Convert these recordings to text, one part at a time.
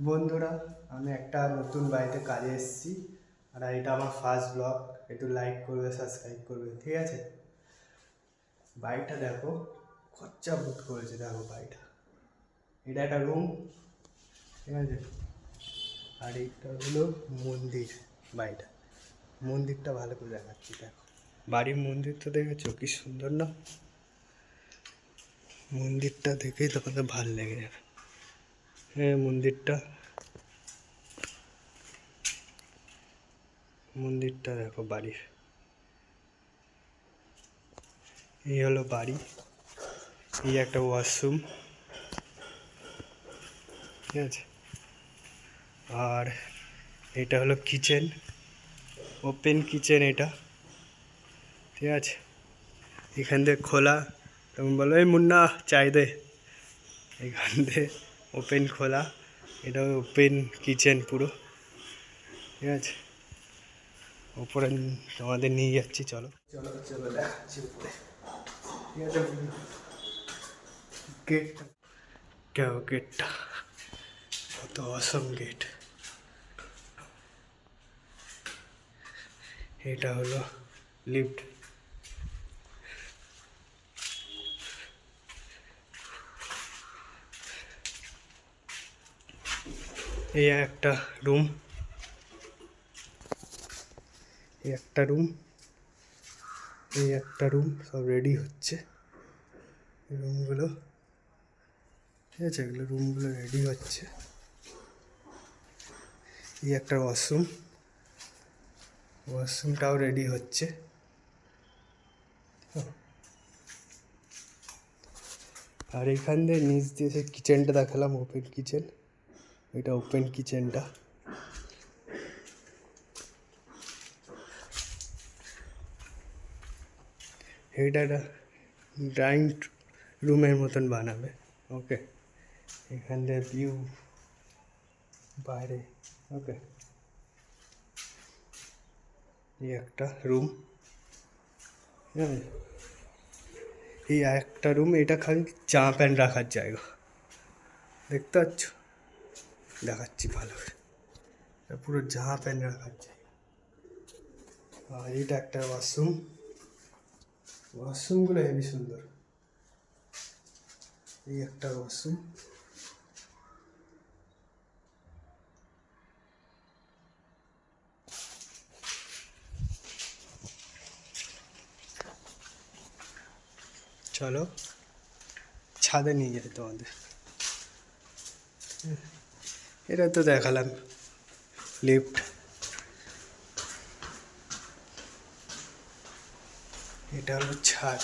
বন্ধুরা, আমি একটা নতুন বাড়িতে কাজে এসেছি আর এটা আমার ফার্স্ট ব্লগ। একটু লাইক করবে, সাবস্ক্রাইব করবে, ঠিক আছে? বাড়িটা দেখো, খরচা বহুত করেছে। দেখো বাড়িটা, এটা একটা রুম, ঠিক আছে? আর এইটা হলো মন্দির। বাড়িটা মন্দিরটা ভালো করে দেখাচ্ছি। দেখো বাড়ির মন্দিরটা দেখেছো কি সুন্দর না? মন্দিরটা দেখেই তোমাদের ভালো লেগে যাবে। হ্যাঁ, মন্দিরটা দেখো। বাড়ির এই হলো বাড়ি। এই একটা ওয়াশরুম, ঠিক আছে? আর এটা হলো কিচেন, ওপেন কিচেন এটা, ঠিক আছে? এখান থেকে খোলা, তুমি বলো এই মুন্না চাই দে, এখান থেকে ওপেন খোলা। এটা ওপেন কিচেন পুরো, ঠিক আছে? ওপরে তোমাদের নিয়ে যাচ্ছি, চলো চলো চলো দেখাচ্ছি উপরে, ঠিক আছে? গেটটা কেউ, গেটটা কত অসম গেট। এটা হলো লিফট। এই একটা রুম, এই একটা রুম, এই একটা রুম। সব রেডি হচ্ছে রুমগুলো, ঠিক আছে? এগুলো রুমগুলো রেডি হচ্ছে। এই একটা ওয়াশরুম, ওয়াশরুমটাও রেডি হচ্ছে। আর এখান দিয়ে নিচ দিয়ে সে কিচেনটা দেখালাম, ওপেন কিচেন। এটা ওপেন কিচেনটা। এইটা একটা ড্রয়িং রুমের মতন বানাবে, ওকে? এখান দিয়ে ভিউ বাইরে, ওকে? এই একটা রুম, হ্যাঁ। এই একটা রুম, এটা খালি জামা প্যান্ট রাখার জায়গা, দেখতে পাচ্ছ? দেখাচ্ছি ভালো করে, পুরো জামা প্যান্ট রাখার জায়গা। আর এইটা একটা ওয়াশরুম, ওয়াশরুমগুলো হেবি সুন্দর। এই একটা ওয়াশরুম, চলো ছাদে নিয়ে যাই তোমাদের। এটা তো দেখালাম লিফট। এটা হলো ছাদ,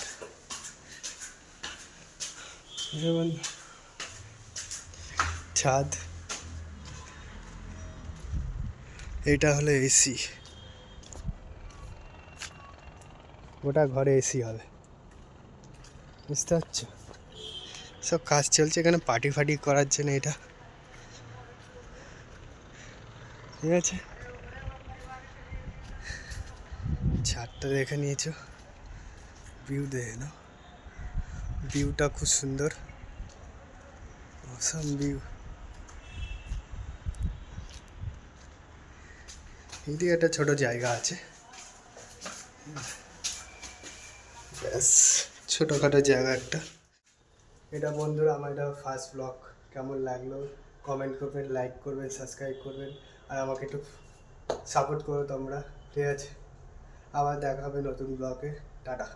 যেমন ছাদ। এটা হলো এসি, গোটা ঘরে এসি হবে, বুঝতে পারছো? সব কাজ চলছে এখানে পার্টি ফার্টি করার জন্য, এটা, ঠিক আছে? ছাদটা দেখে নিয়েছো, ভিউ দেখে নাও। ভিউটা খুব সুন্দর, অসাম ভিউ। এদিকে একটা ছোট জায়গা আছে, ব্যাস, ছোটোখাটো জায়গা একটা। এটা বন্ধুরা আমার এটা ফার্স্ট ব্লগ। কেমন লাগলো কমেন্ট করবেন, লাইক করবেন, সাবস্ক্রাইব করবেন, আর আমাকে একটু সাপোর্ট করো তোমরা, ঠিক আছে? আবার দেখা হবে নতুন ব্লগে। টাটা।